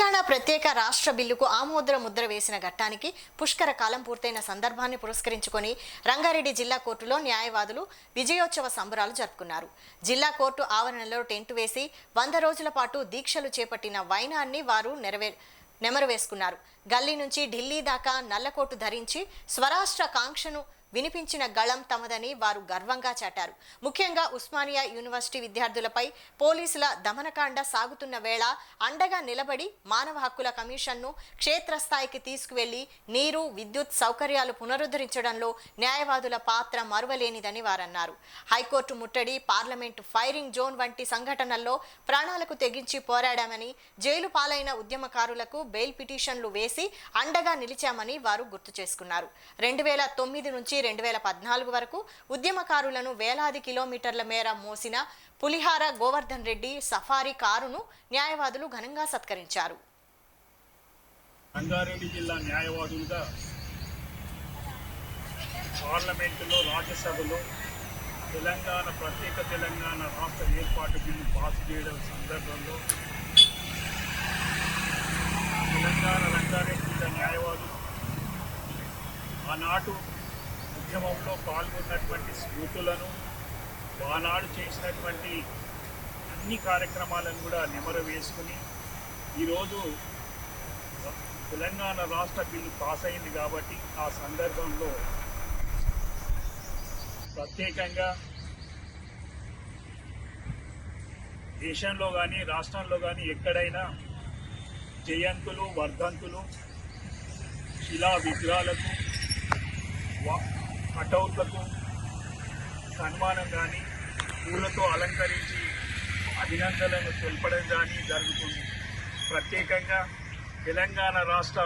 తెలంగాణ ప్రత్యేక రాష్ట్ర బిల్లుకు ఆమోద ముద్ర వేసిన ఘట్టానికి పుష్కర కాలం పూర్తయిన సందర్భాన్ని పురస్కరించుకొని రంగారెడ్డి జిల్లా కోర్టులో న్యాయవాదులు విజయోత్సవ సంబరాలు జరుపుకున్నారు. జిల్లా కోర్టు ఆవరణలో టెంటు వేసి 100 రోజుల పాటు దీక్షలు చేపట్టిన వైనాన్ని వారు నెమరు వేసుకున్నారు. గల్లీ నుంచి ఢిల్లీ దాకా నల్లకోటు ధరించి స్వరాష్ట్ర కాంక్షను వినిపించిన గళం తమదని వారు గర్వంగా చాటారు. ముఖ్యంగా ఉస్మానియా యూనివర్సిటీ విద్యార్థులపై పోలీసుల దమనకాండ సాగుతున్న వేళ అండగా నిలబడి మానవ హక్కుల కమిషన్ను క్షేత్రస్థాయికి తీసుకువెళ్లి నీరు, విద్యుత్ సౌకర్యాలు పునరుద్ధరించడంలో న్యాయవాదుల పాత్ర మరువలేనిదని వారన్నారు. హైకోర్టు ముట్టడి, పార్లమెంటు ఫైరింగ్ జోన్ వంటి సంఘటనల్లో ప్రాణాలకు తెగించి పోరాడామని, జైలు పాలైన ఉద్యమకారులకు బెయిల్ పిటిషన్లు వేసి అండగా నిలిచామని వారు గుర్తు చేసుకున్నారు. 2009 నుంచి 2014 వరకు ఉద్యమకారులను వేలాది కిలోమీటర్ల మేర మోసిన పులిహార గోవర్ధన్ రెడ్డి సఫారీ కారును న్యాయవాదులు ఘనంగా సత్కరించారు. రంగారెడ్డి జిల్లా న్యాయవాదులుగా పార్లమెంటులో, రాజ్యసభలో ప్రత్యేక తెలంగాణ రాష్ట్ర ఏర్పాటు బిల్లు పాస్ చేయడం సందర్భంలో రంగారెడ్డి జిల్లా న్యాయవాదులు ఆనాడు ఉద్యమంలో పాల్గొన్నటువంటి స్మృతులను, ఆనాడు చేసినటువంటి అన్ని కార్యక్రమాలను కూడా నెమరు వేసుకుని ఈరోజు తెలంగాణ రాష్ట్ర బిల్లు పాస్ అయింది కాబట్టి ఆ సందర్భంలో ప్రత్యేకంగా దేశంలో కానీ రాష్ట్రంలో కానీ ఎక్కడైనా జయంతులు, వర్ధంతులు, శిలా విగ్రహాలకు, కటౌట్లకు సన్మానం కానీ పూలతో అలంకరించి అభినందనలు తెలపడం కానీ జరుగుతుంది. ప్రత్యేకంగా తెలంగాణ రాష్ట్ర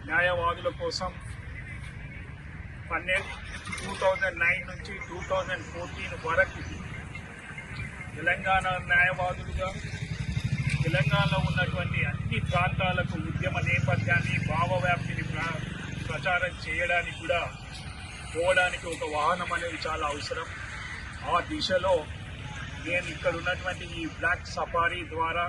న్యాయవాదుల కోసం 2009 నుంచి 2014 వరకు తెలంగాణ న్యాయవాదులుగా తెలంగాణలో ఉన్నటువంటి అన్ని ప్రాంతాలకు ఉద్యమ నేపథ్యాన్ని, భావవ్యాప్తిని ప్రచారం చేయడానికి కూడా పోవడానికి ఒక వాహనం అనేది చాలా అవసరం. ఆ దిశలో నేను ఇక్కడ ఉన్నటువంటి ఈ బ్లాక్ సఫారీ ద్వారా